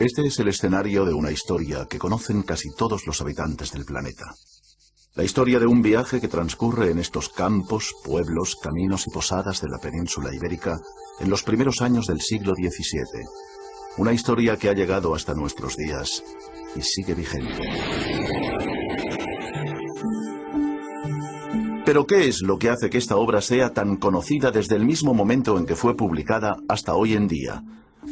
Este es el escenario de una historia que conocen casi todos los habitantes del planeta. La historia de un viaje que transcurre en estos campos, pueblos, caminos y posadas de la península ibérica en los primeros años del siglo XVII. Una historia que ha llegado hasta nuestros días y sigue vigente. Pero ¿qué es lo que hace que esta obra sea tan conocida desde el mismo momento en que fue publicada hasta hoy en día?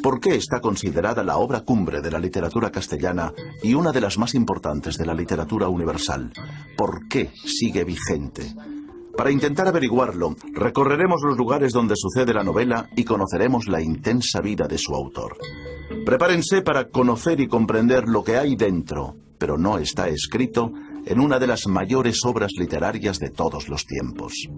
¿Por qué está considerada la obra cumbre de la literatura castellana y una de las más importantes de la literatura universal? ¿Por qué sigue vigente? Para intentar averiguarlo, recorreremos los lugares donde sucede la novela y conoceremos la intensa vida de su autor. Prepárense para conocer y comprender lo que hay dentro, pero no está escrito, en una de las mayores obras literarias de todos los tiempos.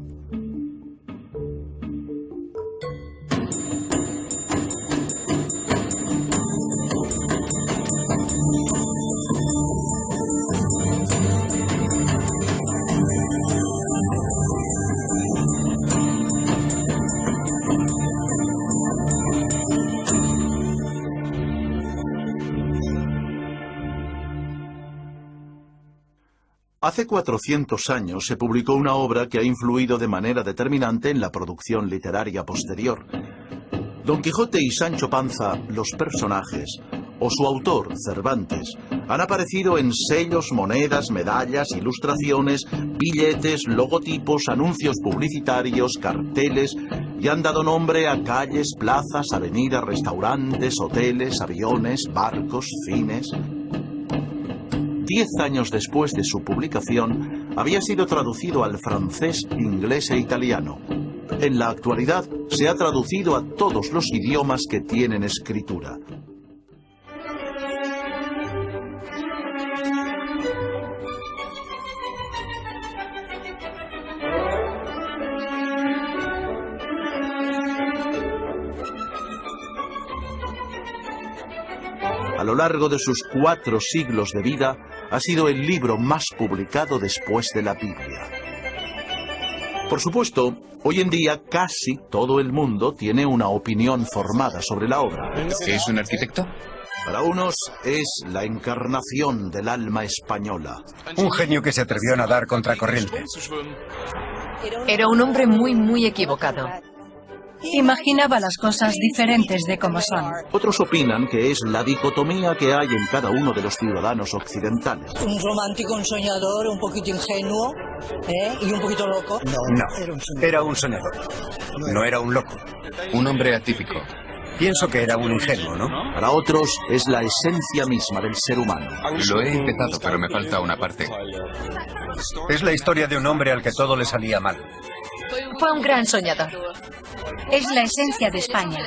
Hace 400 años se publicó una obra que ha influido de manera determinante en la producción literaria posterior. Don Quijote y Sancho Panza, los personajes, o su autor, Cervantes, han aparecido en sellos, monedas, medallas, ilustraciones, billetes, logotipos, anuncios publicitarios, carteles, y han dado nombre a calles, plazas, avenidas, restaurantes, hoteles, aviones, barcos, cines. 10 años después de su publicación, había sido traducido al francés, inglés e italiano. En la actualidad, se ha traducido a todos los idiomas que tienen escritura. A lo largo de sus 4 siglos de vida, ha sido el libro más publicado después de la Biblia. Por supuesto, hoy en día casi todo el mundo tiene una opinión formada sobre la obra. ¿Es un arquitecto? Para unos es la encarnación del alma española. Un genio que se atrevió a nadar contracorriente. Era un hombre muy equivocado. Imaginaba las cosas diferentes de como son. Otros opinan que es la dicotomía que hay en cada uno de los ciudadanos occidentales. Un romántico, un soñador, un poquito ingenuo, y un poquito loco. No, era un soñador. No era un loco. Un hombre atípico. Pienso que era un ingenuo, ¿no? Para otros es la esencia misma del ser humano. Lo he empezado, pero me falta una parte. Es la historia de un hombre al que todo le salía mal. Fue un gran soñador. Es la esencia de España.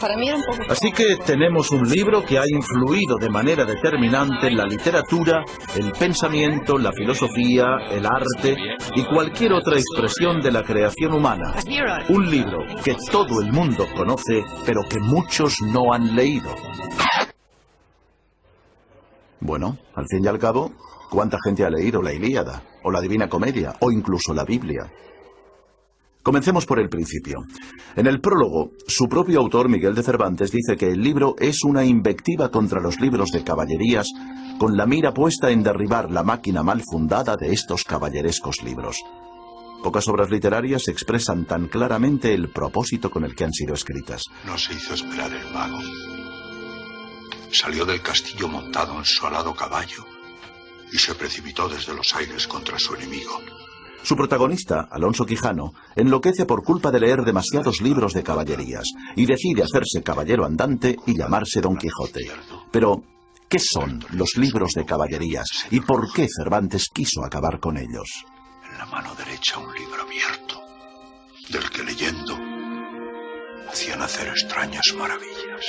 Para mí era un poco... Así que tenemos un libro que ha influido de manera determinante en la literatura, el pensamiento, la filosofía, el arte y cualquier otra expresión de la creación humana. Un libro que todo el mundo conoce, pero que muchos no han leído. Bueno, al fin y al cabo, ¿cuánta gente ha leído la Ilíada, o la Divina Comedia, o incluso la Biblia? Comencemos por el principio. En el prólogo, su propio autor, Miguel de Cervantes, dice que el libro es una invectiva contra los libros de caballerías, con la mira puesta en derribar la máquina mal fundada de estos caballerescos libros. Pocas obras literarias expresan tan claramente el propósito con el que han sido escritas. No se hizo esperar el mago. Salió del castillo montado en su alado caballo y se precipitó desde los aires contra su enemigo. Su protagonista, Alonso Quijano, enloquece por culpa de leer demasiados libros de caballerías y decide hacerse caballero andante y llamarse Don Quijote. Pero, ¿qué son los libros de caballerías y por qué Cervantes quiso acabar con ellos? En la mano derecha un libro abierto, del que leyendo hacían hacer extrañas maravillas.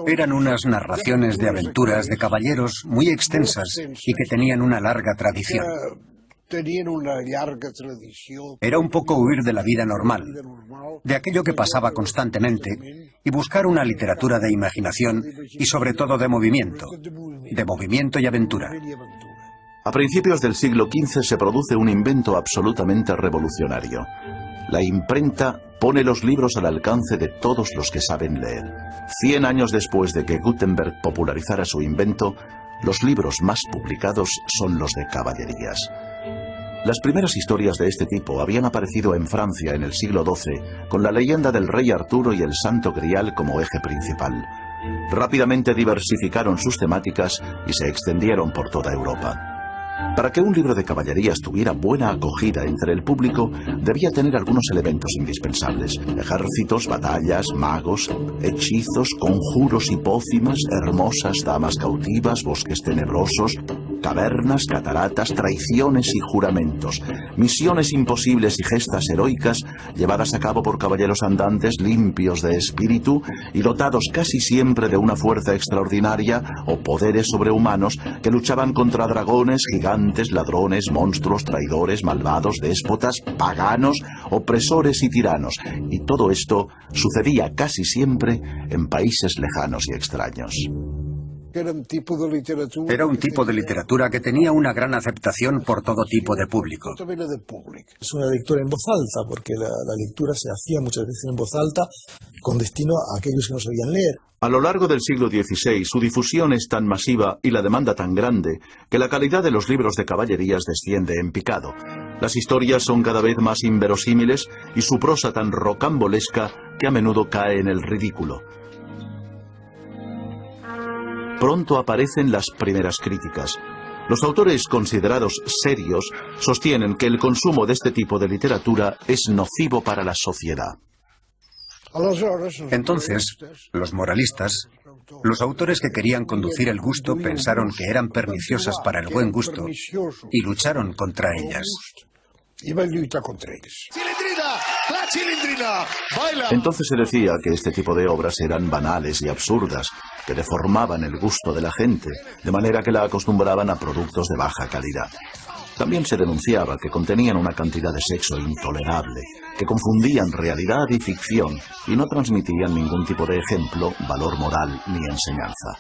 Eran unas narraciones de aventuras de caballeros muy extensas y que tenían una larga tradición. Era un poco huir de la vida normal, de aquello que pasaba constantemente, y buscar una literatura de imaginación y sobre todo de movimiento y aventura. A principios del siglo XV se produce un invento absolutamente revolucionario. La imprenta pone los libros al alcance de todos los que saben leer. 100 años después de que Gutenberg popularizara su invento, los libros más publicados son los de caballerías. Las primeras historias de este tipo habían aparecido en Francia en el siglo XII, con la leyenda del rey Arturo y el Santo Grial como eje principal. Rápidamente diversificaron sus temáticas y se extendieron por toda Europa. Para que un libro de caballerías tuviera buena acogida entre el público, debía tener algunos elementos indispensables: ejércitos, batallas, magos, hechizos, conjuros y pócimas, hermosas damas cautivas, bosques tenebrosos, cavernas, cataratas, traiciones y juramentos, misiones imposibles y gestas heroicas llevadas a cabo por caballeros andantes limpios de espíritu y dotados casi siempre de una fuerza extraordinaria o poderes sobrehumanos que luchaban contra dragones, gigantes, ladrones, monstruos, traidores, malvados, déspotas, paganos, opresores y tiranos. Y todo esto sucedía casi siempre en países lejanos y extraños. Era un tipo de literatura que tenía una gran aceptación por todo tipo de público. Es una lectura en voz alta, porque la lectura se hacía muchas veces en voz alta con destino a aquellos que no sabían leer. A lo largo del siglo XVI, su difusión es tan masiva y la demanda tan grande que la calidad de los libros de caballerías desciende en picado. Las historias son cada vez más inverosímiles y su prosa tan rocambolesca que a menudo cae en el ridículo. Pronto aparecen las primeras críticas. Los autores considerados serios sostienen que el consumo de este tipo de literatura es nocivo para la sociedad. Entonces, los moralistas, los autores que querían conducir el gusto, pensaron que eran perniciosas para el buen gusto y lucharon contra ellas. Entonces se decía que este tipo de obras eran banales y absurdas, que deformaban el gusto de la gente, de manera que la acostumbraban a productos de baja calidad. También se denunciaba que contenían una cantidad de sexo intolerable, que confundían realidad y ficción y no transmitían ningún tipo de ejemplo, valor moral ni enseñanza.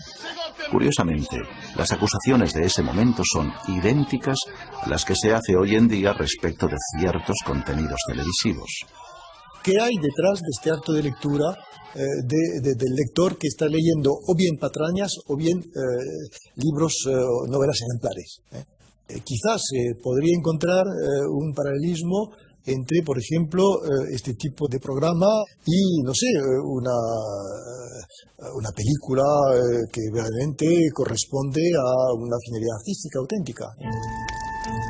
Curiosamente, las acusaciones de ese momento son idénticas a las que se hace hoy en día respecto de ciertos contenidos televisivos. ¿Qué hay detrás de este acto de lectura del lector que está leyendo o bien patrañas o bien libros, novelas ejemplares? Quizás se podría encontrar un paralelismo entre, por ejemplo, este tipo de programa y, no sé, una película que realmente corresponde a una finalidad artística auténtica.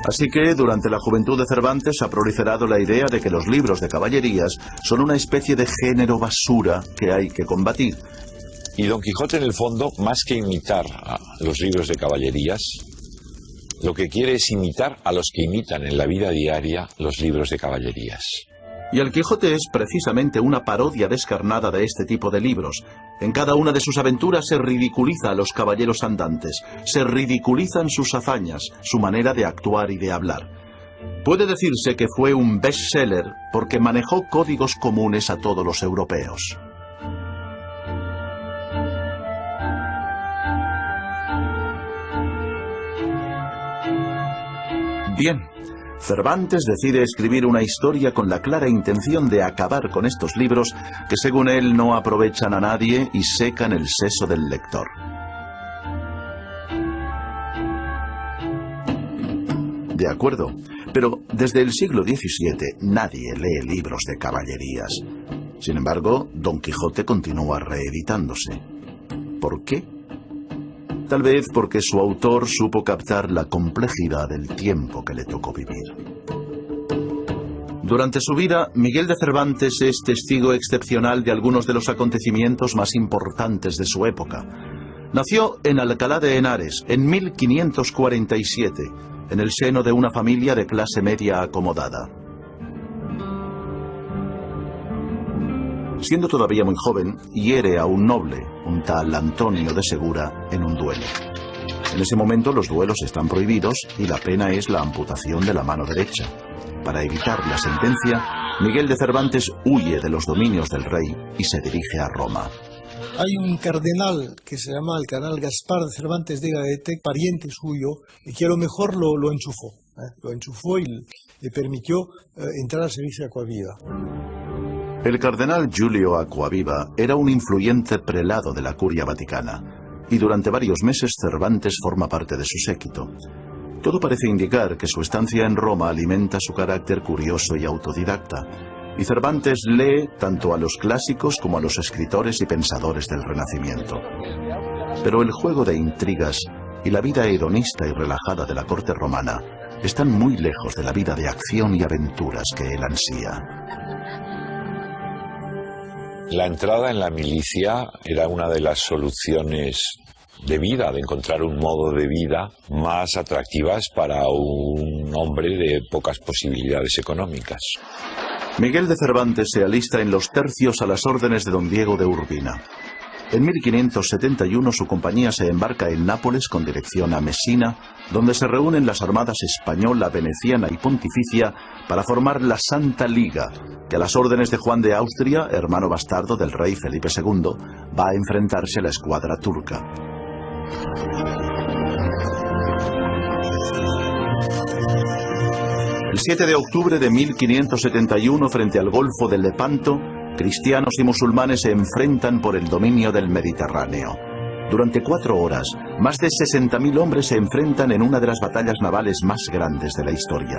Así que, durante la juventud de Cervantes ha proliferado la idea de que los libros de caballerías son una especie de género basura que hay que combatir. Y Don Quijote, en el fondo, más que imitar a los libros de caballerías, lo que quiere es imitar a los que imitan en la vida diaria los libros de caballerías. Y el Quijote es precisamente una parodia descarnada de este tipo de libros. En cada una de sus aventuras se ridiculiza a los caballeros andantes, se ridiculizan sus hazañas, su manera de actuar y de hablar. Puede decirse que fue un bestseller porque manejó códigos comunes a todos los europeos. Bien, Cervantes decide escribir una historia con la clara intención de acabar con estos libros que, según él, no aprovechan a nadie y secan el seso del lector. De acuerdo, pero desde el siglo XVII nadie lee libros de caballerías. Sin embargo, Don Quijote continúa reeditándose. ¿Por qué? Tal vez porque su autor supo captar la complejidad del tiempo que le tocó vivir. Durante su vida, Miguel de Cervantes es testigo excepcional de algunos de los acontecimientos más importantes de su época. Nació en Alcalá de Henares en 1547, en el seno de una familia de clase media acomodada. Siendo todavía muy joven, hiere a un noble, un tal Antonio de Segura, en un duelo. En ese momento los duelos están prohibidos y la pena es la amputación de la mano derecha. Para evitar la sentencia, Miguel de Cervantes huye de los dominios del rey y se dirige a Roma. Hay un cardenal que se llama el cardenal Gaspar de Cervantes de Gaete, pariente suyo, y que a lo mejor lo enchufó. Lo enchufó y le permitió entrar al servicio de Acquaviva. El cardenal Giulio Acquaviva era un influyente prelado de la Curia Vaticana, y durante varios meses Cervantes forma parte de su séquito. Todo parece indicar que su estancia en Roma alimenta su carácter curioso y autodidacta, y Cervantes lee tanto a los clásicos como a los escritores y pensadores del Renacimiento. Pero el juego de intrigas y la vida hedonista y relajada de la corte romana están muy lejos de la vida de acción y aventuras que él ansía. La entrada en la milicia era una de las soluciones de vida, de encontrar un modo de vida más atractivas para un hombre de pocas posibilidades económicas. Miguel de Cervantes se alista en los tercios a las órdenes de don Diego de Urbina. En 1571 su compañía se embarca en Nápoles con dirección a Mesina, donde se reúnen las armadas española, veneciana y pontificia para formar la Santa Liga, que a las órdenes de Juan de Austria, hermano bastardo del rey Felipe II, va a enfrentarse a la escuadra turca. El 7 de octubre de 1571, frente al Golfo de Lepanto, cristianos y musulmanes se enfrentan por el dominio del Mediterráneo. Durante 4 horas, más de 60.000 hombres se enfrentan en una de las batallas navales más grandes de la historia.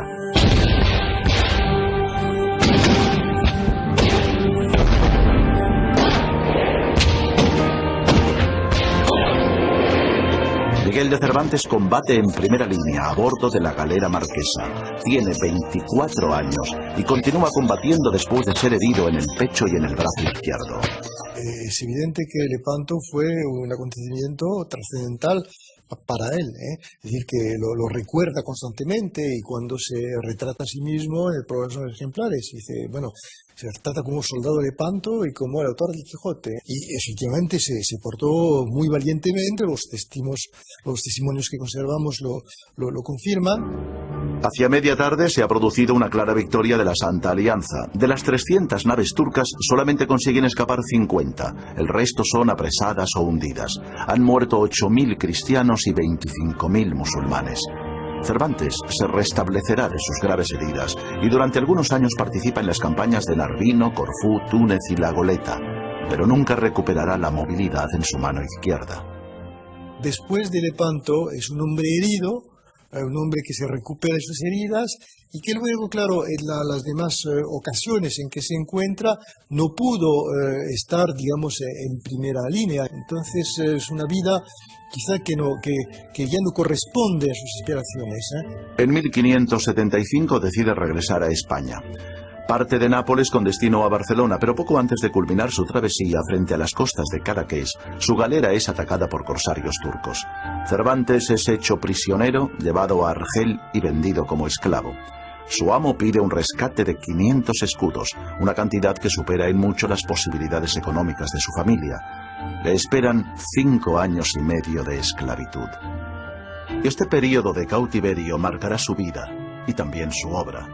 Miguel de Cervantes combate en primera línea a bordo de la galera marquesa. Tiene 24 años y continúa combatiendo después de ser herido en el pecho y en el brazo izquierdo. Es evidente que Lepanto fue un acontecimiento trascendental para él, es decir, que lo recuerda constantemente y cuando se retrata a sí mismo en el programa son ejemplares, dice, bueno, se retrata como soldado de Lepanto y como el autor del Quijote, y efectivamente se portó muy valientemente, los testimonios que conservamos lo confirman. Hacia media tarde se ha producido una clara victoria de la Santa Alianza. De las 300 naves turcas solamente consiguen escapar 50, el resto son apresadas o hundidas. Han muerto 8.000 cristianos y 25.000 musulmanes. Cervantes se restablecerá de sus graves heridas y durante algunos años participa en las campañas de Narvino, Corfú, Túnez y La Goleta, pero nunca recuperará la movilidad en su mano izquierda. Después de Lepanto es un hombre herido, un hombre que se recupera de sus heridas y que luego, claro, en las demás ocasiones en que se encuentra no pudo estar, digamos, en primera línea. Entonces es una vida quizá que ya no corresponde a sus aspiraciones. En 1575 decide regresar a España. Parte de Nápoles con destino a Barcelona, pero poco antes de culminar su travesía frente a las costas de Cadaqués, su galera es atacada por corsarios turcos. Cervantes es hecho prisionero, llevado a Argel y vendido como esclavo. Su amo pide un rescate de 500 escudos, una cantidad que supera en mucho las posibilidades económicas de su familia. Le esperan 5 años y medio de esclavitud. Este periodo de cautiverio marcará su vida y también su obra.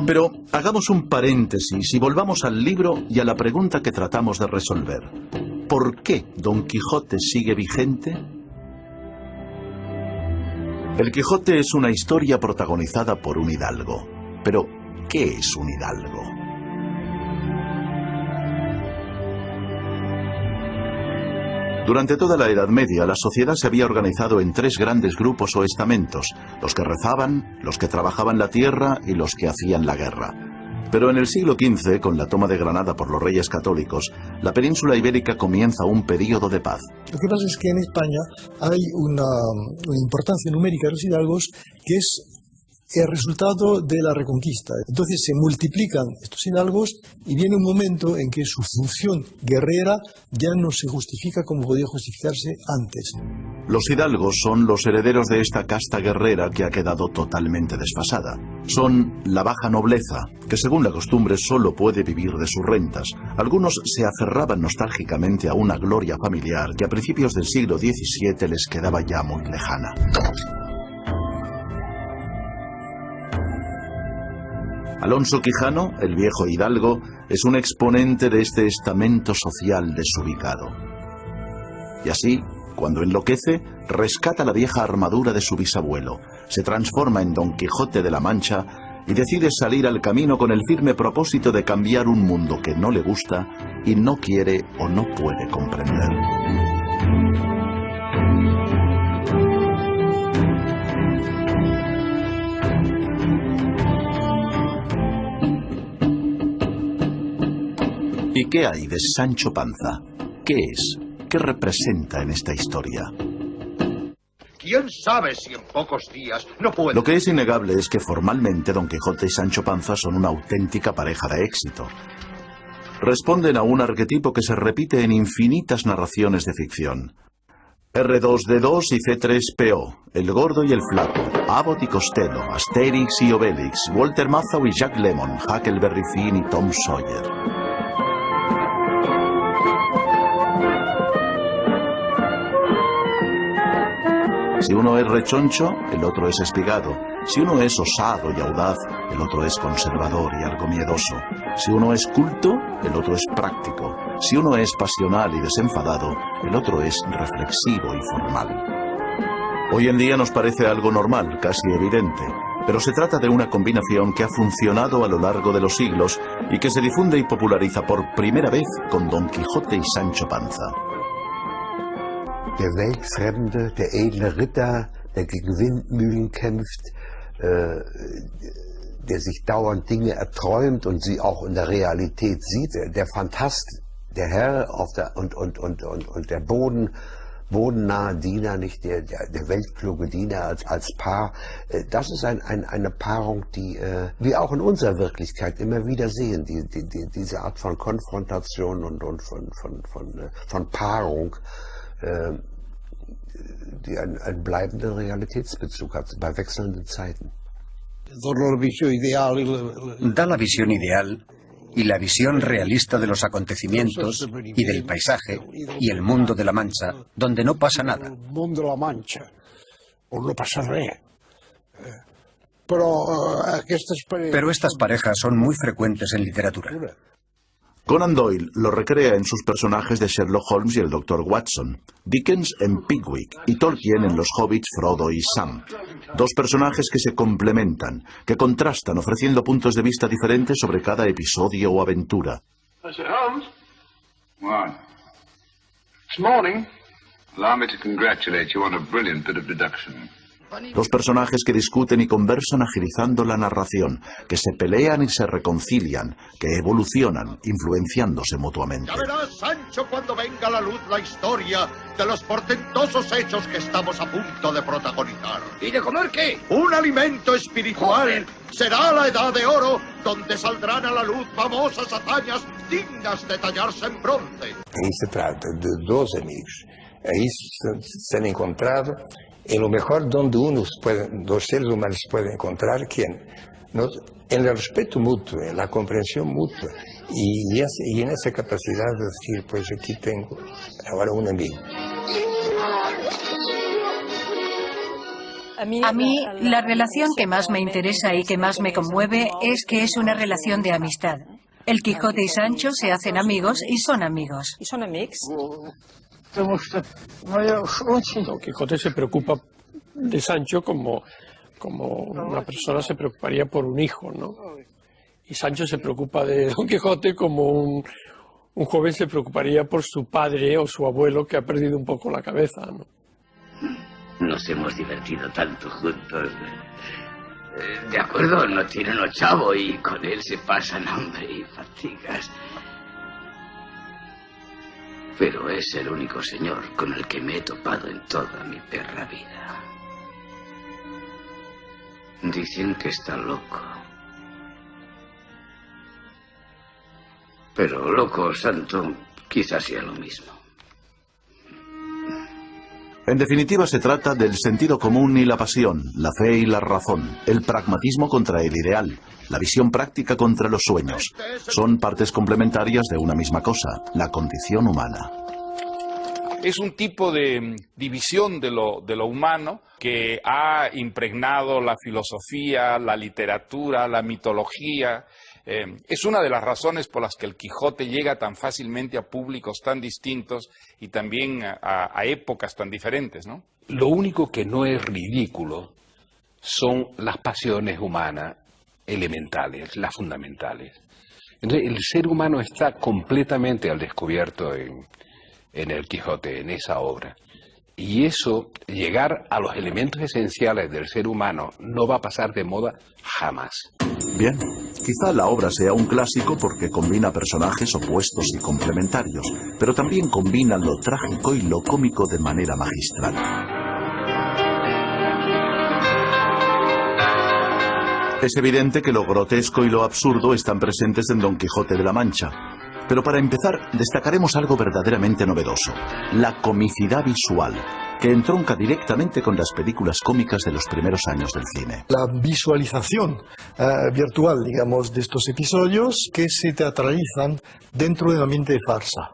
Pero hagamos un paréntesis y volvamos al libro y a la pregunta que tratamos de resolver. ¿Por qué Don Quijote sigue vigente? El Quijote es una historia protagonizada por un hidalgo. Pero, ¿qué es un hidalgo? Durante toda la Edad Media, la sociedad se había organizado en 3 grandes grupos o estamentos: los que rezaban, los que trabajaban la tierra y los que hacían la guerra. Pero en el siglo XV, con la toma de Granada por los reyes católicos, la península ibérica comienza un período de paz. Lo que pasa es que en España hay una importancia numérica de los hidalgos que es el resultado de la reconquista. Entonces se multiplican estos hidalgos y viene un momento en que su función guerrera ya no se justifica como podía justificarse antes. Los hidalgos son los herederos de esta casta guerrera que ha quedado totalmente desfasada. Son la baja nobleza, que según la costumbre solo puede vivir de sus rentas. Algunos se aferraban nostálgicamente a una gloria familiar que a principios del siglo XVII les quedaba ya muy lejana. Alonso Quijano, el viejo hidalgo, es un exponente de este estamento social desubicado. Y así, cuando enloquece, rescata la vieja armadura de su bisabuelo, se transforma en Don Quijote de la Mancha y decide salir al camino con el firme propósito de cambiar un mundo que no le gusta y no quiere o no puede comprender. ¿Y qué hay de Sancho Panza? ¿Qué es? ¿Qué representa en esta historia? ¿Quién sabe si en pocos días no puede...? Lo que es innegable es que formalmente Don Quijote y Sancho Panza son una auténtica pareja de éxito. Responden a un arquetipo que se repite en infinitas narraciones de ficción. R2D2 y C3PO, el gordo y el flaco, Abbott y Costello, Asterix y Obelix, Walter Matthau y Jack Lemmon, Huckleberry Finn y Tom Sawyer. Si uno es rechoncho, el otro es espigado. Si uno es osado y audaz, el otro es conservador y algo miedoso. Si uno es culto, el otro es práctico. Si uno es pasional y desenfadado, el otro es reflexivo y formal. Hoy en día nos parece algo normal, casi evidente, pero se trata de una combinación que ha funcionado a lo largo de los siglos y que se difunde y populariza por primera vez con Don Quijote y Sancho Panza. Der Weltfremde, der edle Ritter, der gegen Windmühlen kämpft, der sich dauernd Dinge erträumt und sie auch in der Realität sieht, der Phantast, der Herr und der bodennahe Diener, nicht der weltkluge Diener als Paar, das ist eine Paarung, die wir auch in unserer Wirklichkeit immer wieder sehen, diese Art von Konfrontation und von Paarung, die einen bleibenden Realitätsbezug hat bei wechselnden Zeiten. Da la visión ideal y la visión realista de los acontecimientos y del paisaje y el mundo de la Mancha, donde no pasa nada. Pero estas parejas son muy frecuentes en literatura. Conan Doyle lo recrea en sus personajes de Sherlock Holmes y el Dr. Watson, Dickens en Pickwick y Tolkien en los hobbits Frodo y Sam. Dos personajes que se complementan, que contrastan ofreciendo puntos de vista diferentes sobre cada episodio o aventura. Mr. Holmes? What? This morning, allow me to congratulate you on a brilliant bit of deduction. Dos personajes que discuten y conversan agilizando la narración, que se pelean y se reconcilian, que evolucionan, influenciándose mutuamente. Ya verás, Sancho, cuando venga a la luz la historia de los portentosos hechos que estamos a punto de protagonizar. ¿Y de comer qué? Un alimento espiritual. ¡Joder! Será la edad de oro, donde saldrán a la luz famosas hazañas dignas de tallarse en bronce. Ahí se trata de dos amigos. Ahí se han encontrado en lo mejor donde dos seres humanos pueden encontrar, ¿quién? En el respeto mutuo, en la comprensión mutua y en esa capacidad de decir, pues aquí tengo ahora un amigo. A mí, la relación que más me interesa y que más me conmueve es que es una relación de amistad. El Quijote y Sancho se hacen amigos y son amigos. ¿Y son amigos? Don Quijote se preocupa de Sancho como una persona se preocuparía por un hijo, ¿no? Y Sancho se preocupa de Don Quijote como un joven se preocuparía por su padre o su abuelo que ha perdido un poco la cabeza, ¿no? Nos hemos divertido tanto juntos. De acuerdo, no tiene uno chavo y con él se pasan hambre y fatigas. Pero es el único señor con el que me he topado en toda mi perra vida. Dicen que está loco. Pero loco o santo, quizás sea lo mismo. En definitiva, se trata del sentido común y la pasión, la fe y la razón, el pragmatismo contra el ideal, la visión práctica contra los sueños. Son partes complementarias de una misma cosa, la condición humana. Es un tipo de división de lo humano que ha impregnado la filosofía, la literatura, la mitología. Es una de las razones por las que el Quijote llega tan fácilmente a públicos tan distintos y también a épocas tan diferentes, ¿no? Lo único que no es ridículo son las pasiones humanas elementales, las fundamentales. Entonces, el ser humano está completamente al descubierto en el Quijote, en esa obra. Y eso, llegar a los elementos esenciales del ser humano, no va a pasar de moda jamás. Bien, quizá la obra sea un clásico porque combina personajes opuestos y complementarios, pero también combina lo trágico y lo cómico de manera magistral. Es evidente que lo grotesco y lo absurdo están presentes en Don Quijote de la Mancha. Pero para empezar, destacaremos algo verdaderamente novedoso, la comicidad visual, que entronca directamente con las películas cómicas de los primeros años del cine. La visualización virtual, digamos, de estos episodios que se teatralizan dentro de un ambiente de farsa.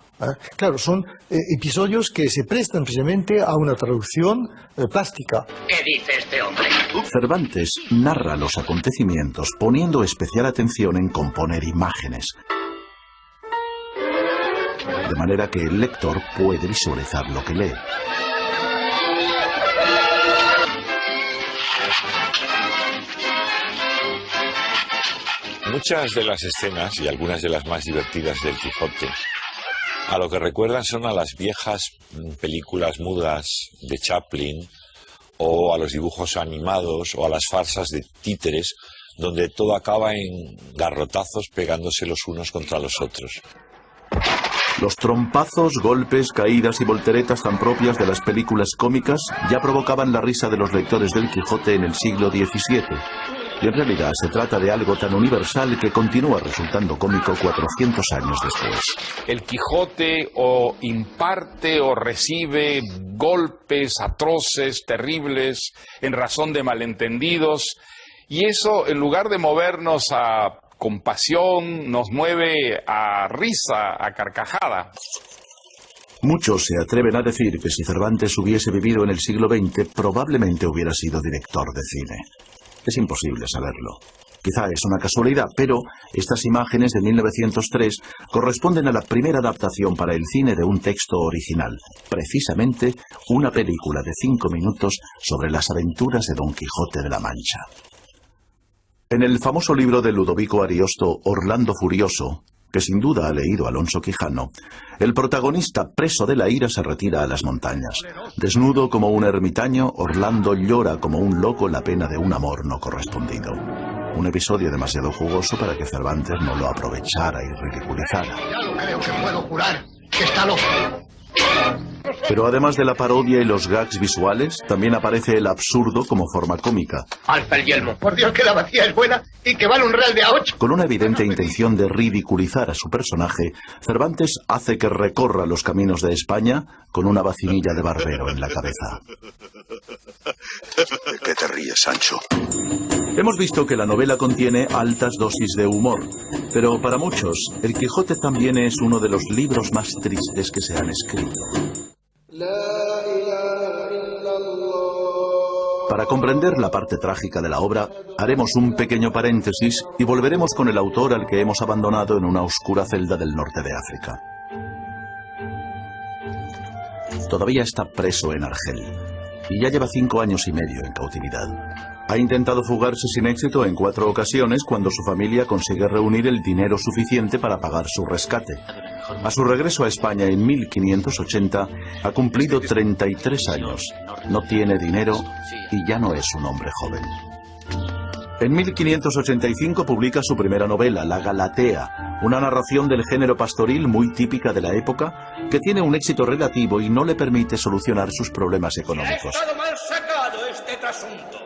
Claro, son episodios que se prestan precisamente a una traducción plástica. ¿Qué dice este hombre? Cervantes narra los acontecimientos poniendo especial atención en componer imágenes, de manera que el lector puede visualizar lo que lee. Muchas de las escenas, y algunas de las más divertidas del Quijote, a lo que recuerdan son a las viejas películas mudas de Chaplin, o a los dibujos animados, o a las farsas de títeres, donde todo acaba en garrotazos pegándose los unos contra los otros. Los trompazos, golpes, caídas y volteretas tan propias de las películas cómicas ya provocaban la risa de los lectores del Quijote en el siglo XVII. Y en realidad se trata de algo tan universal que continúa resultando cómico 400 años después. El Quijote o imparte o recibe golpes atroces, terribles, en razón de malentendidos, y eso, en lugar de movernos a compasión, nos mueve a risa, a carcajada. Muchos se atreven a decir que si Cervantes hubiese vivido en el siglo XX, probablemente hubiera sido director de cine. Es imposible saberlo. Quizá es una casualidad, pero estas imágenes de 1903 corresponden a la primera adaptación para el cine de un texto original, precisamente una película de 5 minutos sobre las aventuras de Don Quijote de la Mancha. En el famoso libro de Ludovico Ariosto, Orlando Furioso, que sin duda ha leído Alonso Quijano, el protagonista, preso de la ira, se retira a las montañas. Desnudo como un ermitaño, Orlando llora como un loco la pena de un amor no correspondido. Un episodio demasiado jugoso para que Cervantes no lo aprovechara y ridiculizara. Ya lo creo que puedo jurar que está loco. Pero además de la parodia y los gags visuales, también aparece el absurdo como forma cómica. Alza el yelmo. Por Dios que la vacía es buena y que vale un real de a 8. Con una evidente intención de ridiculizar a su personaje, Cervantes hace que recorra los caminos de España con una vacinilla de barbero en la cabeza. ¿De qué te ríes, Sancho? Hemos visto que la novela contiene altas dosis de humor, pero para muchos, El Quijote también es uno de los libros más tristes que se han escrito. Para comprender la parte trágica de la obra, haremos un pequeño paréntesis y volveremos con el autor al que hemos abandonado en una oscura celda del norte de África. Todavía está preso en Argel y ya lleva 5 años y medio en cautividad. Ha intentado fugarse sin éxito en 4 ocasiones cuando su familia consigue reunir el dinero suficiente para pagar su rescate. A su regreso a España en 1580 ha cumplido 33 años, no tiene dinero y ya no es un hombre joven. En 1585 publica su primera novela, La Galatea, una narración del género pastoril muy típica de la época que tiene un éxito relativo y no le permite solucionar sus problemas económicos. Ha estado mal sacado este trasunto.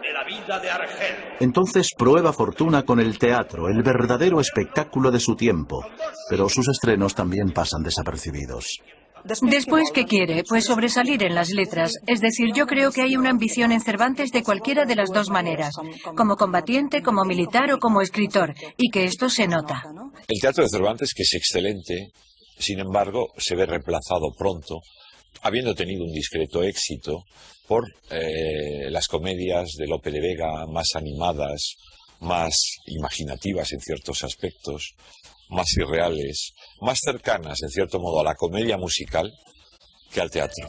de la vida de Argel. Entonces prueba fortuna con el teatro, el verdadero espectáculo de su tiempo. Pero sus estrenos también pasan desapercibidos. Después, ¿qué quiere? Pues sobresalir en las letras. Es decir, yo creo que hay una ambición en Cervantes de cualquiera de las dos maneras. Como combatiente, como militar o como escritor. Y que esto se nota. El teatro de Cervantes, que es excelente, sin embargo, se ve reemplazado pronto, habiendo tenido un discreto éxito, por las comedias de Lope de Vega, más animadas, más imaginativas en ciertos aspectos, más irreales, más cercanas, en cierto modo, a la comedia musical que al teatro.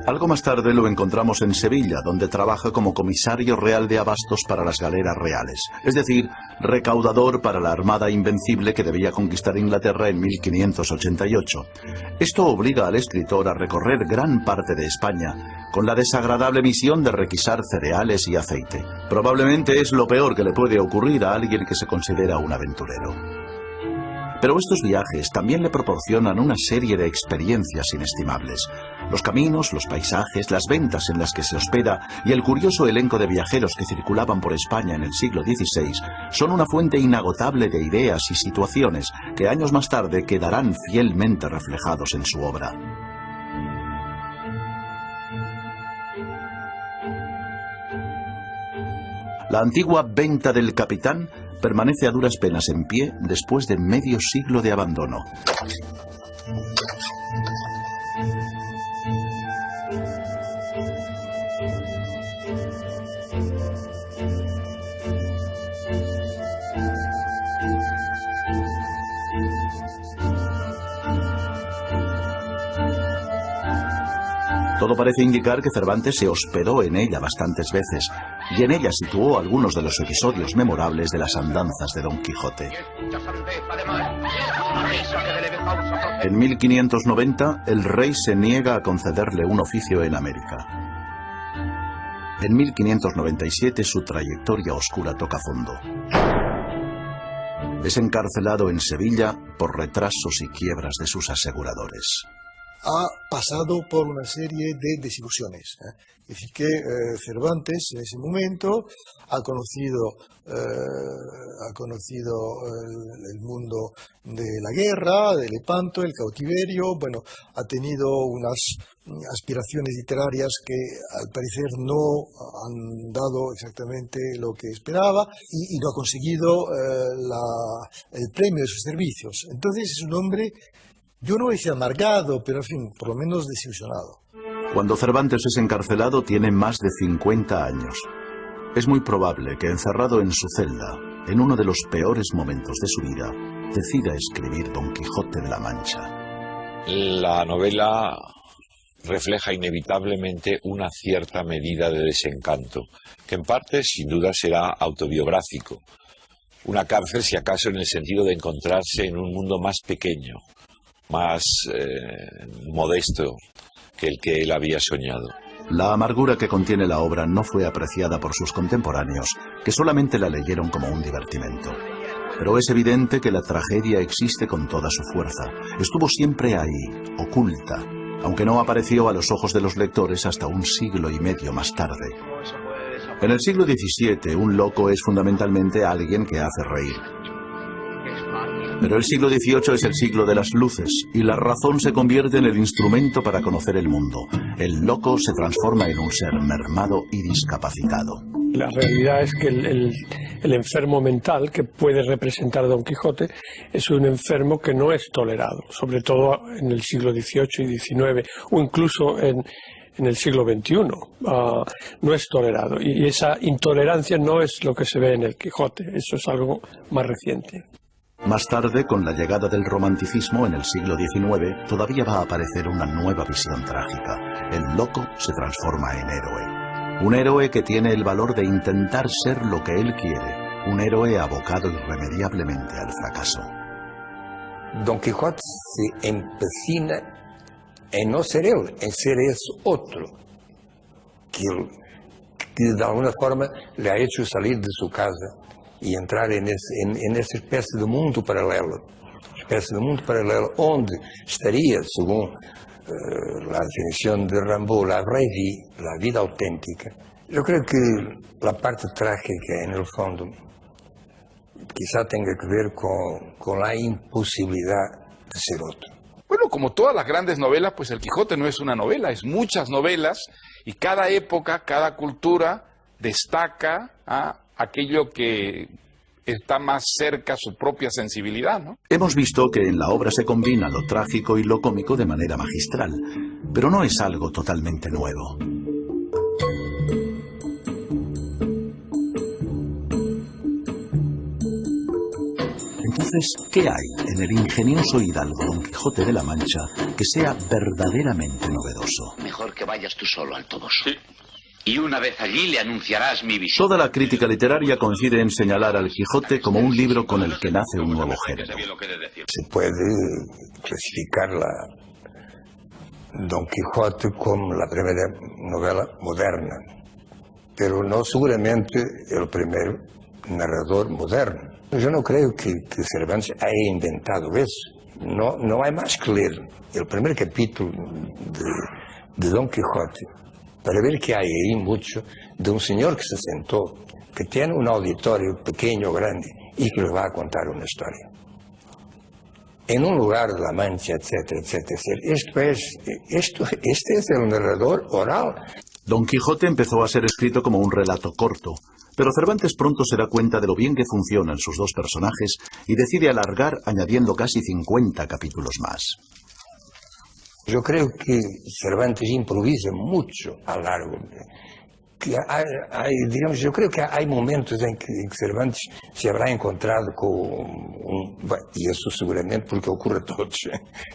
Algo más tarde lo encontramos en Sevilla, donde trabaja como comisario real de abastos para las galeras reales, es decir, recaudador para la armada invencible que debía conquistar Inglaterra en 1588. Esto obliga al escritor a recorrer gran parte de España, con la desagradable misión de requisar cereales y aceite. Probablemente es lo peor que le puede ocurrir a alguien que se considera un aventurero. Pero estos viajes también le proporcionan una serie de experiencias inestimables. Los caminos, los paisajes, las ventas en las que se hospeda y el curioso elenco de viajeros que circulaban por España en el siglo XVI son una fuente inagotable de ideas y situaciones que años más tarde quedarán fielmente reflejados en su obra. La antigua Venta del Capitán permanece a duras penas en pie después de medio siglo de abandono. Todo parece indicar que Cervantes se hospedó en ella bastantes veces, y en ella situó algunos de los episodios memorables de las andanzas de Don Quijote. En 1590, el rey se niega a concederle un oficio en América. En 1597, su trayectoria oscura toca fondo. Es encarcelado en Sevilla por retrasos y quiebras de sus aseguradores. Ha pasado por una serie de desilusiones. Es decir, que Cervantes en ese momento ha conocido el mundo de la guerra, de Lepanto, el cautiverio, bueno, ha tenido unas aspiraciones literarias que al parecer no han dado exactamente lo que esperaba y no ha conseguido el premio de sus servicios. Entonces es un hombre, yo no voy a decir amargado, pero en fin, por lo menos desilusionado. Cuando Cervantes es encarcelado tiene más de 50 años. Es muy probable que encerrado en su celda, en uno de los peores momentos de su vida, decida escribir Don Quijote de la Mancha. La novela refleja inevitablemente una cierta medida de desencanto, que en parte sin duda será autobiográfico. Una cárcel, si acaso, en el sentido de encontrarse en un mundo más pequeño, más modesto que el que él había soñado. La amargura que contiene la obra no fue apreciada por sus contemporáneos, que solamente la leyeron como un divertimento. Pero es evidente que la tragedia existe con toda su fuerza. Estuvo siempre ahí, oculta, aunque no apareció a los ojos de los lectores hasta un siglo y medio más tarde. En el siglo XVII, un loco es fundamentalmente alguien que hace reír. Pero el siglo XVIII es el siglo de las luces, y la razón se convierte en el instrumento para conocer el mundo. El loco se transforma en un ser mermado y discapacitado. La realidad es que el enfermo mental que puede representar a Don Quijote es un enfermo que no es tolerado, sobre todo en el siglo XVIII y XIX, o incluso en el siglo XXI. No es tolerado, y esa intolerancia no es lo que se ve en el Quijote, eso es algo más reciente. Más tarde, con la llegada del romanticismo en el siglo XIX, todavía va a aparecer una nueva visión trágica. El loco se transforma en héroe. Un héroe que tiene el valor de intentar ser lo que él quiere. Un héroe abocado irremediablemente al fracaso. Don Quijote se empecina en no ser él, en ser otro. Que de alguna forma le ha hecho salir de su casa y entrar en esa especie de mundo paralelo, donde estaría, según la definición de Rimbaud, la vraie vie, la vida auténtica, Yo creo que la parte trágica en el fondo quizá tenga que ver con la imposibilidad de ser otro. Bueno, como todas las grandes novelas, pues El Quijote no es una novela, es muchas novelas y cada época, cada cultura destaca aquello que está más cerca a su propia sensibilidad, ¿no? Hemos visto que en la obra se combina lo trágico y lo cómico de manera magistral, pero no es algo totalmente nuevo. Entonces, ¿qué hay en el ingenioso hidalgo Don Quijote de la Mancha que sea verdaderamente novedoso? Mejor que vayas tú solo al Toboso. Sí. Y una vez allí le anunciarás mi visita. Toda la crítica literaria coincide en señalar al Quijote como un libro con el que nace un nuevo género. Se puede clasificar Don Quijote como la primera novela moderna, pero no seguramente el primer narrador moderno. Yo no creo que Cervantes haya inventado eso. No hay más que leer el primer capítulo de Don Quijote para ver que hay ahí mucho de un señor que se sentó, que tiene un auditorio pequeño o grande y que le va a contar una historia. En un lugar de la Mancha, etcétera, etcétera. Este es el narrador oral. Don Quijote empezó a ser escrito como un relato corto, pero Cervantes pronto se da cuenta de lo bien que funcionan sus dos personajes y decide alargar añadiendo casi 50 capítulos más. Yo creo que Cervantes improvisa mucho a lo largo. Yo creo que hay momentos en que Cervantes se habrá encontrado y eso seguramente porque ocurre a todos,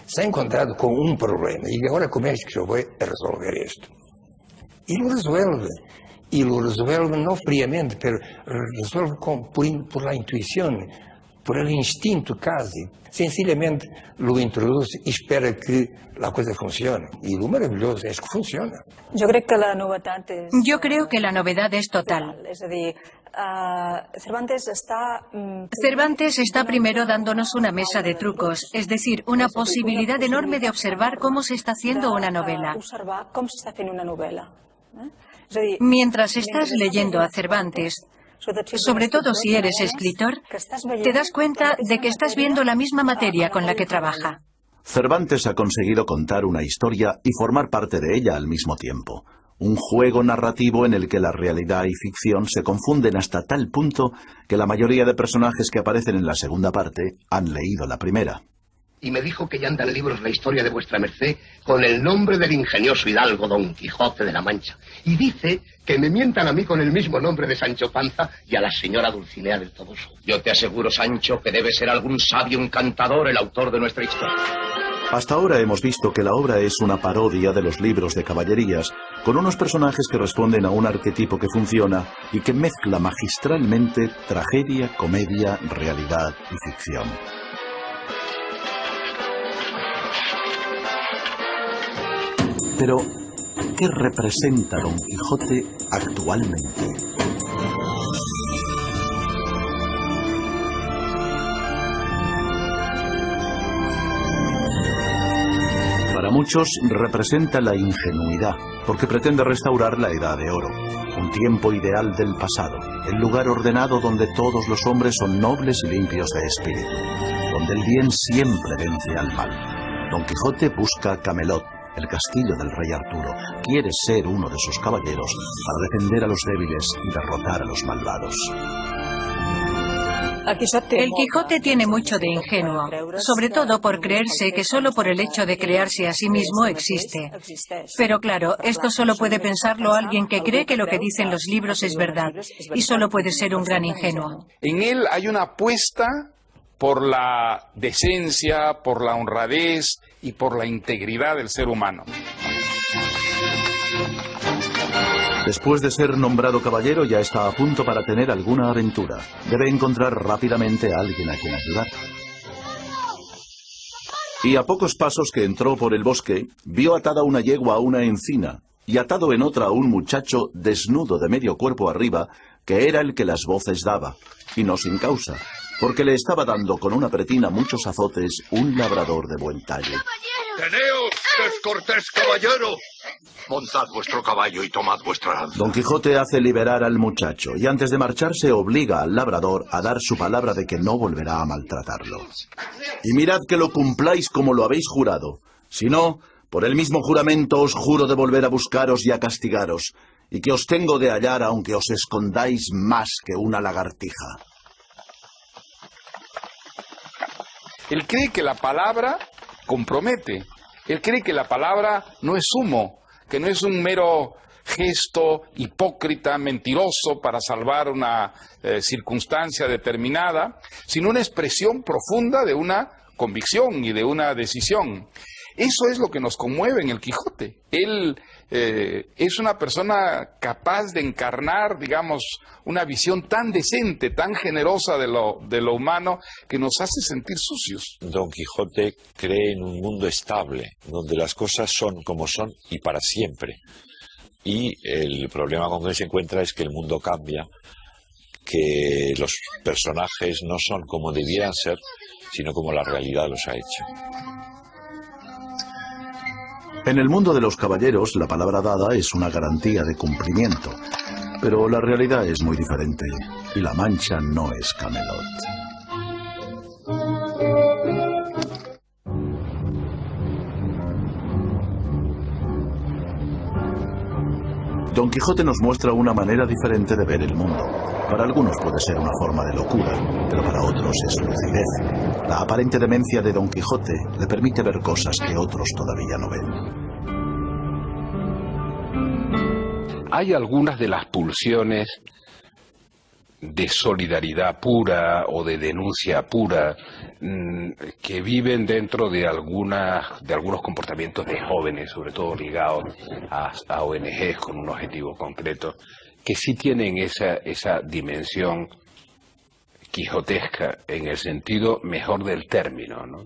se ha encontrado con un problema y ahora cómo es que yo voy a resolver esto. Y lo resuelve no fríamente, pero resuelve por la intuición, por el instinto casi. Sencillamente lo introduce y espera que la cosa funcione. Y lo maravilloso es que funciona. Yo creo que la novedad es total. Cervantes está primero dándonos una mesa de trucos, es decir, una posibilidad enorme de observar cómo se está haciendo una novela. Mientras estás leyendo a Cervantes, sobre todo si eres escritor, te das cuenta de que estás viendo la misma materia con la que trabaja. Cervantes ha conseguido contar una historia y formar parte de ella al mismo tiempo. Un juego narrativo en el que la realidad y ficción se confunden hasta tal punto que la mayoría de personajes que aparecen en la segunda parte han leído la primera. Y me dijo que ya anda en libros la historia de vuestra merced con el nombre del ingenioso hidalgo Don Quijote de la Mancha. Y dice que me mientan a mí con el mismo nombre de Sancho Panza y a la señora Dulcinea del Toboso. Yo te aseguro, Sancho, que debe ser algún sabio encantador el autor de nuestra historia. Hasta ahora hemos visto que la obra es una parodia de los libros de caballerías, con unos personajes que responden a un arquetipo que funciona y que mezcla magistralmente tragedia, comedia, realidad y ficción. Pero, ¿qué representa Don Quijote actualmente? Para muchos representa la ingenuidad, porque pretende restaurar la Edad de Oro, un tiempo ideal del pasado, el lugar ordenado donde todos los hombres son nobles y limpios de espíritu, donde el bien siempre vence al mal. Don Quijote busca Camelot, el castillo del rey Arturo, quiere ser uno de sus caballeros para defender a los débiles y derrotar a los malvados. El Quijote tiene mucho de ingenuo, sobre todo por creerse que solo por el hecho de crearse a sí mismo existe. Pero claro, esto solo puede pensarlo alguien que cree que lo que dicen los libros es verdad, y solo puede ser un gran ingenuo. En él hay una apuesta por la decencia, por la honradez y por la integridad del ser humano. Después de ser nombrado caballero, ya está a punto para tener alguna aventura. Debe encontrar rápidamente a alguien a quien ayudar. Y a pocos pasos que entró por el bosque, vio atada una yegua a una encina y atado en otra a un muchacho desnudo de medio cuerpo arriba, que era el que las voces daba, y no sin causa, porque le estaba dando con una pretina muchos azotes un labrador de buen talle. ¡Teneos, descortés caballero! Montad vuestro caballo y tomad vuestra lanza. Don Quijote hace liberar al muchacho y antes de marcharse obliga al labrador a dar su palabra de que no volverá a maltratarlo. Y mirad que lo cumpláis como lo habéis jurado. Si no, por el mismo juramento os juro de volver a buscaros y a castigaros, y que os tengo de hallar aunque os escondáis más que una lagartija. Él cree que la palabra compromete. Él cree que la palabra no es humo, que no es un mero gesto hipócrita, mentiroso para salvar una circunstancia determinada, sino una expresión profunda de una convicción y de una decisión. Eso es lo que nos conmueve en el Quijote. Él es una persona capaz de encarnar, digamos, una visión tan decente, tan generosa de lo humano, que nos hace sentir sucios. Don Quijote cree en un mundo estable, donde las cosas son como son y para siempre. Y el problema con que se encuentra es que el mundo cambia, que los personajes no son como debieran ser, sino como la realidad los ha hecho. En el mundo de los caballeros, la palabra dada es una garantía de cumplimiento. Pero la realidad es muy diferente, y La Mancha no es Camelot. Don Quijote nos muestra una manera diferente de ver el mundo. Para algunos puede ser una forma de locura, pero para otros es lucidez. La aparente demencia de Don Quijote le permite ver cosas que otros todavía no ven. Hay algunas de las pulsiones de solidaridad pura o de denuncia pura que viven dentro de algunos comportamientos de jóvenes, sobre todo ligados a ONGs con un objetivo concreto, que sí tienen esa dimensión quijotesca en el sentido mejor del término, ¿no?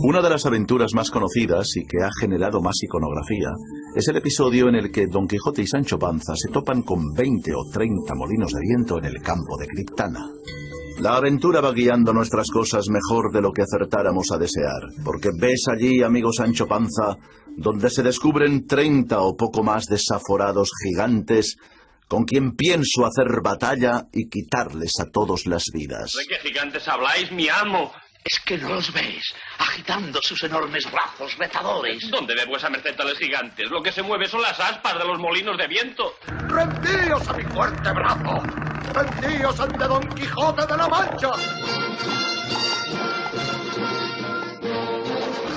Una de las aventuras más conocidas y que ha generado más iconografía es el episodio en el que Don Quijote y Sancho Panza se topan con 20 o 30 molinos de viento en el campo de Criptana. La aventura va guiando nuestras cosas mejor de lo que acertáramos a desear, porque ves allí, amigo Sancho Panza, donde se descubren 30 o poco más desaforados gigantes con quien pienso hacer batalla y quitarles a todos las vidas. ¿De qué gigantes habláis, mi amo? Es que no los ves, agitando sus enormes brazos retadores. ¿Dónde ve vuesa merced tales gigantes? Lo que se mueve son las aspas de los molinos de viento. ¡Rendíos a mi fuerte brazo! ¡Rendíos ante Don Quijote de la Mancha!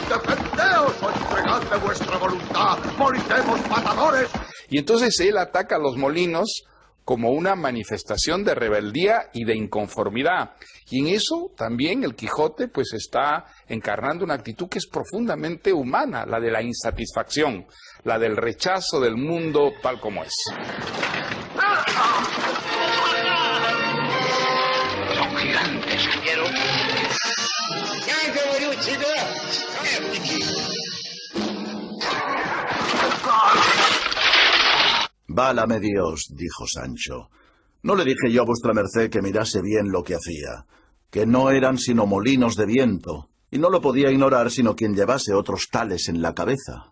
¡Defendeos o entregadme vuestra voluntad! ¡Moriremos matadores! Y entonces él ataca a los molinos como una manifestación de rebeldía y de inconformidad. Y en eso también el Quijote pues está encarnando una actitud que es profundamente humana, la de la insatisfacción, la del rechazo del mundo tal como es. Son gigantes, quiero. Válame Dios, dijo Sancho. ¿No le dije yo a vuestra merced que mirase bien lo que hacía? Que no eran sino molinos de viento, y no lo podía ignorar sino quien llevase otros tales en la cabeza.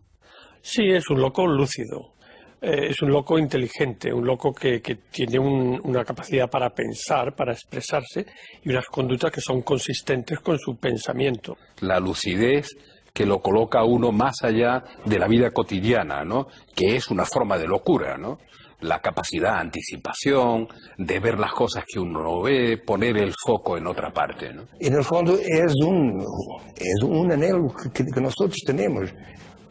Sí, es un loco lúcido, es un loco inteligente, un loco que tiene una capacidad para pensar, para expresarse, y unas conductas que son consistentes con su pensamiento. La lucidez que lo coloca a uno más allá de la vida cotidiana, ¿no? Que es una forma de locura, ¿no? La capacidad de anticipación, de ver las cosas que uno no ve, poner el foco en otra parte, ¿no? En el fondo es un anhelo que nosotros tenemos,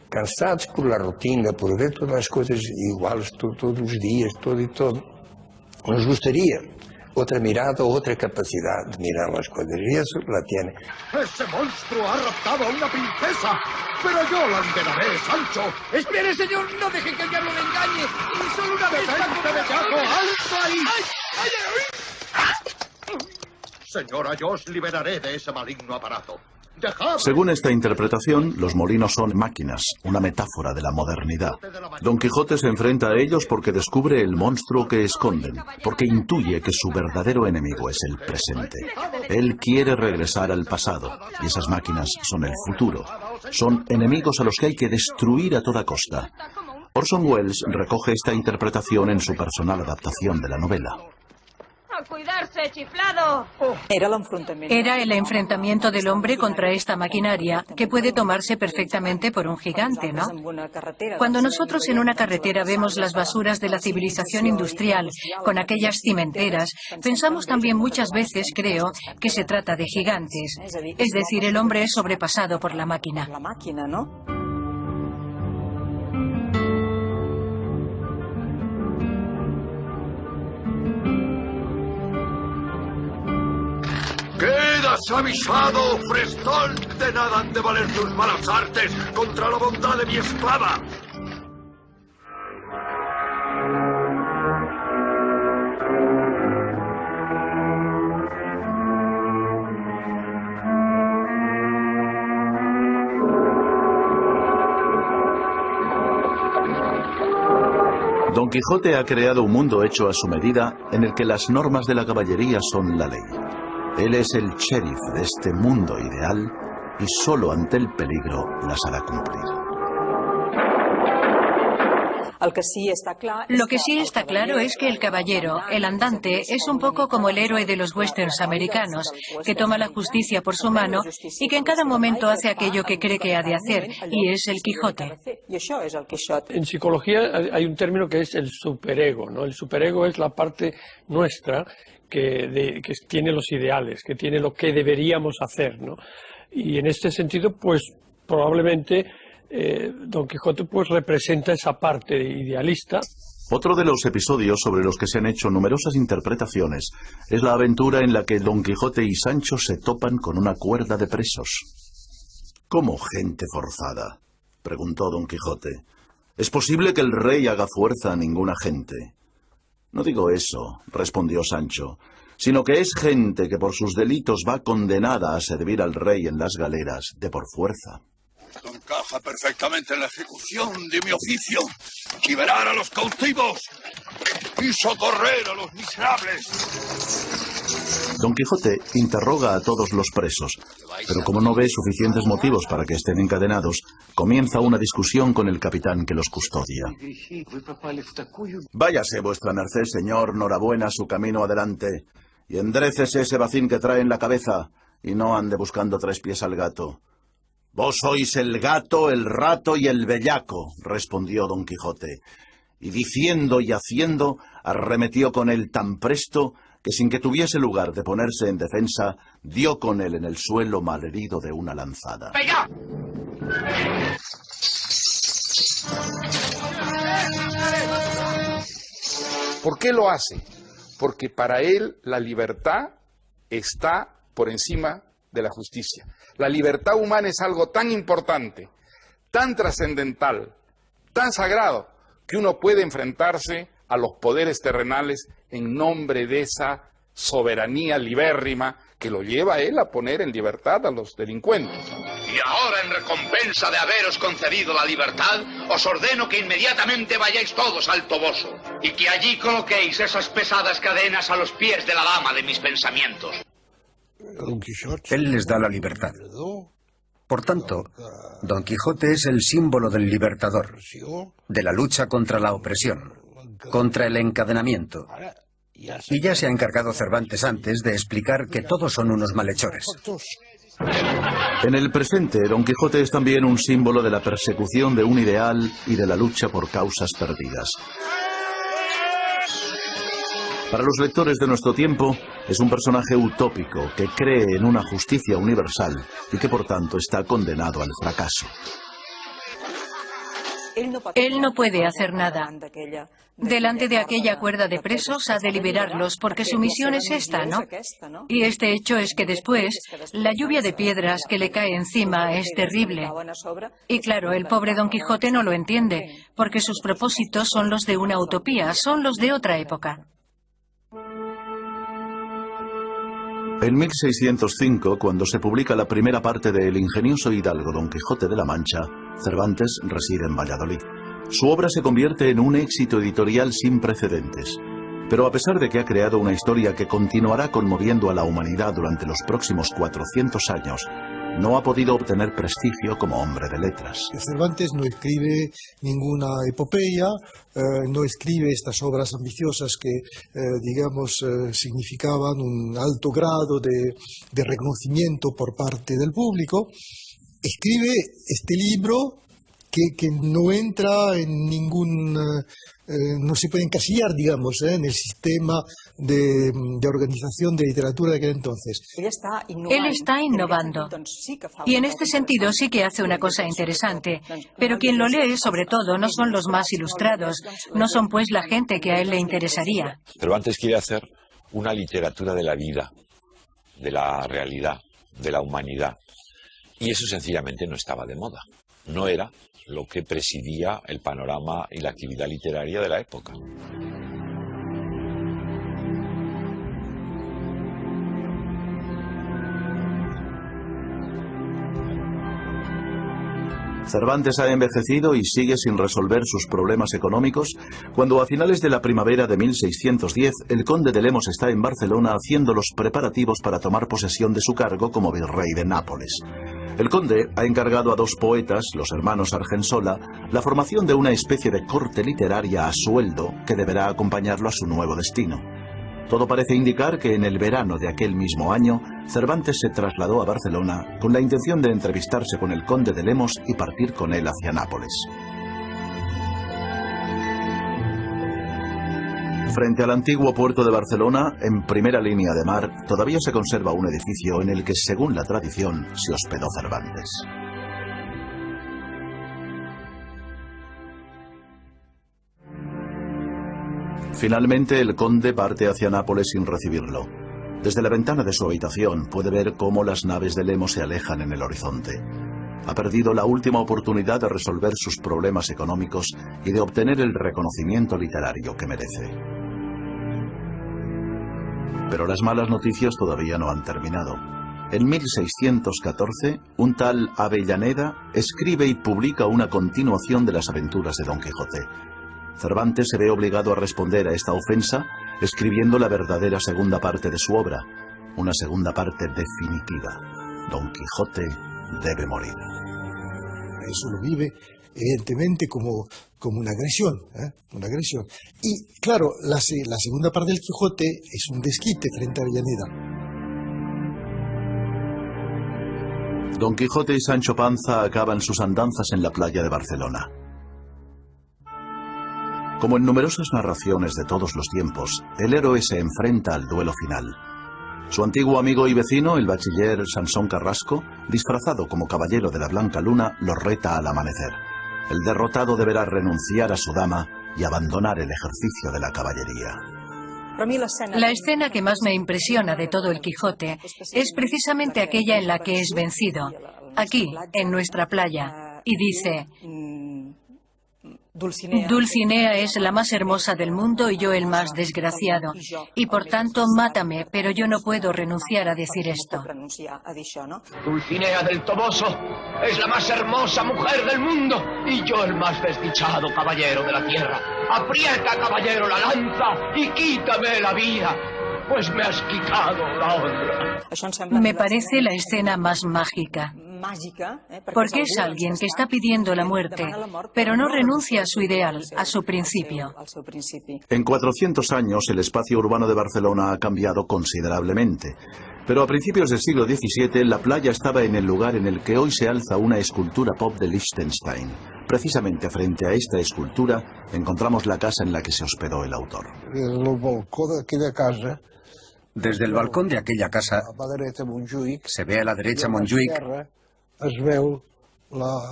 cansados por la rutina, por ver todas las cosas iguales todos los días, todo y todo. Nos gustaría otra mirada, otra capacidad de mirar las cosas, y eso la tiene. ¡Ese monstruo ha raptado a una princesa! ¡Pero yo la liberaré, Sancho! ¡Espere, señor! ¡No deje que el diablo le engañe! ¡Y solo una vez! ¡Detente, bellaco! ¡Alto ahí! Señora, yo os liberaré de ese maligno aparato. Según esta interpretación, los molinos son máquinas, una metáfora de la modernidad. Don Quijote se enfrenta a ellos porque descubre el monstruo que esconden, porque intuye que su verdadero enemigo es el presente. Él quiere regresar al pasado, y esas máquinas son el futuro. Son enemigos a los que hay que destruir a toda costa. Orson Welles recoge esta interpretación en su personal adaptación de la novela. ¡A cuidarse, chiflado! Era el enfrentamiento del hombre contra esta maquinaria, que puede tomarse perfectamente por un gigante, ¿no? Cuando nosotros en una carretera vemos las basuras de la civilización industrial, con aquellas cimenteras, pensamos también muchas veces, creo, que se trata de gigantes. Es decir, el hombre es sobrepasado por la máquina. ¡Quedas avisado, Frestón! De nada han de valer tus malas artes contra la bondad de mi espada. Don Quijote ha creado un mundo hecho a su medida en el que las normas de la caballería son la ley. Él es el sheriff de este mundo ideal y solo ante el peligro las hará cumplir. Lo que sí está claro es que el caballero, el andante, es un poco como el héroe de los westerns americanos, que toma la justicia por su mano y que en cada momento hace aquello que cree que ha de hacer, y es el Quijote. En psicología hay un término que es el superego, ¿no? El superego es la parte nuestra que tiene los ideales, que tiene lo que deberíamos hacer, ¿no? Y en este sentido, pues probablemente Don Quijote pues representa esa parte idealista. Otro de los episodios sobre los que se han hecho numerosas interpretaciones es la aventura en la que Don Quijote y Sancho se topan con una cuerda de presos. ¿Cómo gente forzada?, preguntó Don Quijote. ¿Es posible que el rey haga fuerza a ninguna gente? No digo eso, respondió Sancho, sino que es gente que por sus delitos va condenada a servir al rey en las galeras de por fuerza. Esto encaja perfectamente en la ejecución de mi oficio. Liberar a los cautivos y socorrer a los miserables. Don Quijote interroga a todos los presos, pero como no ve suficientes motivos para que estén encadenados, comienza una discusión con el capitán que los custodia. Váyase vuestra merced, señor, norabuena su camino adelante, y endrécese ese bacín que trae en la cabeza, y no ande buscando tres pies al gato. Vos sois el gato, el rato y el bellaco, respondió Don Quijote, y diciendo y haciendo, arremetió con él tan presto que sin que tuviese lugar de ponerse en defensa, dio con él en el suelo malherido de una lanzada. ¡Venga! ¿Por qué lo hace? Porque para él la libertad está por encima de la justicia. La libertad humana es algo tan importante, tan trascendental, tan sagrado, que uno puede enfrentarse a los poderes terrenales en nombre de esa soberanía libérrima que lo lleva a él a poner en libertad a los delincuentes. Y ahora, en recompensa de haberos concedido la libertad, os ordeno que inmediatamente vayáis todos al Toboso y que allí coloquéis esas pesadas cadenas a los pies de la dama de mis pensamientos. Él les da la libertad. Por tanto, Don Quijote es el símbolo del libertador, de la lucha contra la opresión, contra el encadenamiento. Y ya se ha encargado Cervantes antes de explicar que todos son unos malhechores. En el presente, Don Quijote es también un símbolo de la persecución de un ideal y de la lucha por causas perdidas. Para los lectores de nuestro tiempo, es un personaje utópico que cree en una justicia universal y que por tanto está condenado al fracaso. Él no puede hacer nada. Delante de aquella cuerda de presos ha de liberarlos porque su misión es esta, ¿no? Y este hecho es que después la lluvia de piedras que le cae encima es terrible. Y claro, el pobre Don Quijote no lo entiende porque sus propósitos son los de una utopía, son los de otra época. En 1605, cuando se publica la primera parte de El ingenioso hidalgo Don Quijote de la Mancha, Cervantes reside en Valladolid. Su obra se convierte en un éxito editorial sin precedentes. Pero a pesar de que ha creado una historia que continuará conmoviendo a la humanidad durante los próximos 400 años, no ha podido obtener prestigio como hombre de letras. Cervantes no escribe ninguna epopeya, no escribe estas obras ambiciosas que, significaban un alto grado de reconocimiento por parte del público. Escribe este libro que no entra en ningún... no se puede encasillar, en el sistema de organización de literatura de aquel entonces. Él está innovando. Y en este sentido sí que hace una cosa interesante. Pero quien lo lee, sobre todo, no son los más ilustrados. No son, pues, la gente que a él le interesaría. Cervantes quiere hacer una literatura de la vida, de la realidad, de la humanidad. Y eso sencillamente no estaba de moda. No era lo que presidía el panorama y la actividad literaria de la época. Cervantes ha envejecido y sigue sin resolver sus problemas económicos cuando a finales de la primavera de 1610 el conde de Lemos está en Barcelona haciendo los preparativos para tomar posesión de su cargo como virrey de Nápoles. El conde ha encargado a dos poetas, los hermanos Argensola, la formación de una especie de corte literaria a sueldo que deberá acompañarlo a su nuevo destino. Todo parece indicar que en el verano de aquel mismo año, Cervantes se trasladó a Barcelona con la intención de entrevistarse con el conde de Lemos y partir con él hacia Nápoles. Frente al antiguo puerto de Barcelona, en primera línea de mar, todavía se conserva un edificio en el que, según la tradición, se hospedó Cervantes. Finalmente, el conde parte hacia Nápoles sin recibirlo. Desde la ventana de su habitación puede ver cómo las naves de Lemos se alejan en el horizonte. Ha perdido la última oportunidad de resolver sus problemas económicos y de obtener el reconocimiento literario que merece. Pero las malas noticias todavía no han terminado. En 1614, un tal Avellaneda escribe y publica una continuación de las aventuras de Don Quijote. Cervantes se ve obligado a responder a esta ofensa escribiendo la verdadera segunda parte de su obra, una segunda parte definitiva. Don Quijote debe morir. Eso lo vive evidentemente como una agresión, una agresión. Y claro, la segunda parte del Quijote es un desquite frente a Avellaneda. Don Quijote y Sancho Panza acaban sus andanzas en la playa de Barcelona. Como en numerosas narraciones de todos los tiempos, el héroe se enfrenta al duelo final. Su antiguo amigo y vecino, el bachiller Sansón Carrasco, disfrazado como caballero de la Blanca Luna, lo reta al amanecer. El derrotado deberá renunciar a su dama y abandonar el ejercicio de la caballería. La escena que más me impresiona de todo el Quijote es precisamente aquella en la que es vencido, aquí, en nuestra playa, y dice: Dulcinea es la más hermosa del mundo y yo el más desgraciado, y por tanto mátame, pero yo no puedo renunciar a decir esto. Dulcinea del Toboso es la más hermosa mujer del mundo y yo el más desdichado caballero de la tierra. Aprieta, caballero, la lanza y quítame la vida, pues me has quitado la honra. Me parece la escena más mágica. Porque es alguien que está pidiendo la muerte, pero no renuncia a su ideal, a su principio. En 400 años, el espacio urbano de Barcelona ha cambiado considerablemente. Pero a principios del siglo XVII, la playa estaba en el lugar en el que hoy se alza una escultura pop de Liechtenstein. Precisamente frente a esta escultura, encontramos la casa en la que se hospedó el autor. Desde el balcón de aquella casa se ve a la derecha Montjuïc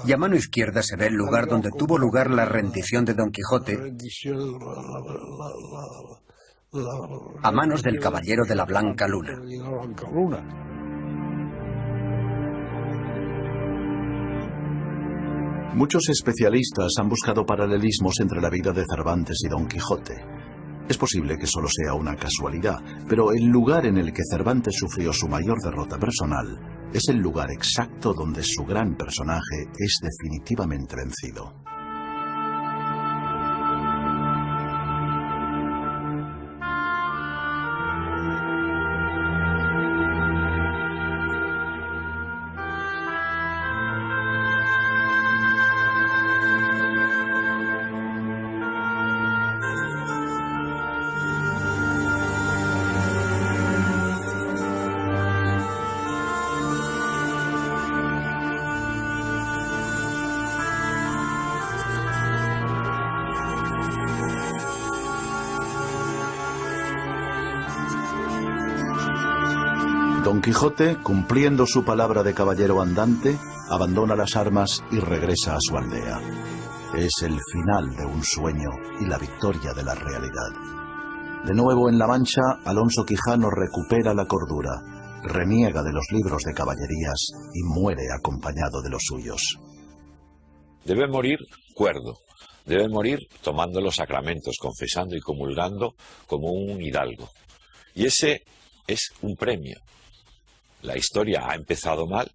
y a mano izquierda se ve el lugar donde tuvo lugar la rendición de Don Quijote a manos del caballero de la Blanca Luna. Muchos especialistas han buscado paralelismos entre la vida de Cervantes y Don Quijote. Es posible que solo sea una casualidad, pero el lugar en el que Cervantes sufrió su mayor derrota personal es el lugar exacto donde su gran personaje es definitivamente vencido. Don Quijote, cumpliendo su palabra de caballero andante, abandona las armas y regresa a su aldea. Es el final de un sueño y la victoria de la realidad. De nuevo en La Mancha, Alonso Quijano recupera la cordura, reniega de los libros de caballerías y muere acompañado de los suyos. Debe morir cuerdo, debe morir tomando los sacramentos, confesando y comulgando como un hidalgo. Y ese es un premio. La historia ha empezado mal,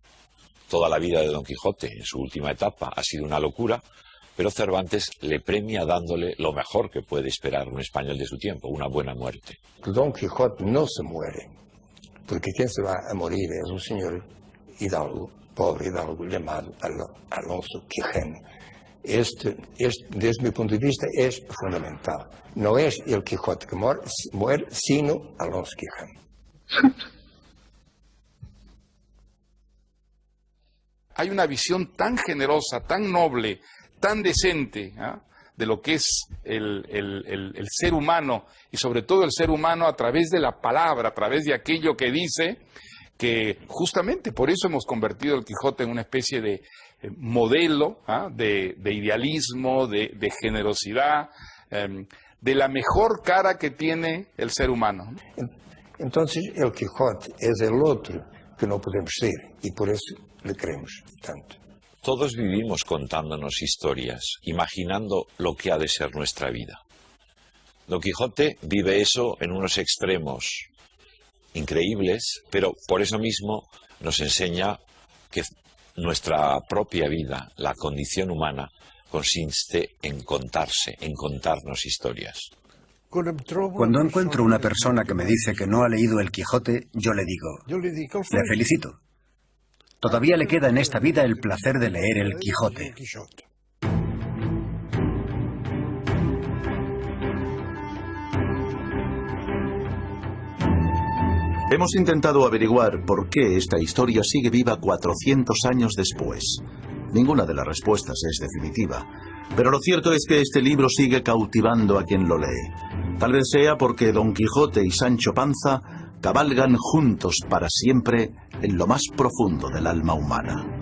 toda la vida de Don Quijote en su última etapa ha sido una locura, pero Cervantes le premia dándole lo mejor que puede esperar un español de su tiempo, una buena muerte. Don Quijote no se muere, porque quien se va a morir es un señor hidalgo, pobre hidalgo llamado Alonso Quijano. Desde mi punto de vista, es fundamental. No es el Quijote que muere, sino Alonso Quijano. Hay una visión tan generosa, tan noble, tan decente, ¿ah?, de lo que es el ser humano, y sobre todo el ser humano a través de la palabra, a través de aquello que dice, que justamente por eso hemos convertido el Quijote en una especie de modelo, ¿ah?, de idealismo, de generosidad, de la mejor cara que tiene el ser humano. Entonces el Quijote es el otro que no podemos ser, y por eso le creemos tanto. Todos vivimos contándonos historias, imaginando lo que ha de ser nuestra vida. Don Quijote vive eso en unos extremos increíbles, pero por eso mismo nos enseña que nuestra propia vida, la condición humana, consiste en contarse, en contarnos historias. Cuando encuentro una persona que me dice que no ha leído el Quijote, yo le digo, le felicito. Todavía le queda en esta vida el placer de leer el Quijote. Hemos intentado averiguar por qué esta historia sigue viva 400 años después. Ninguna de las respuestas es definitiva, pero lo cierto es que este libro sigue cautivando a quien lo lee. Tal vez sea porque Don Quijote y Sancho Panza cabalgan juntos para siempre en lo más profundo del alma humana.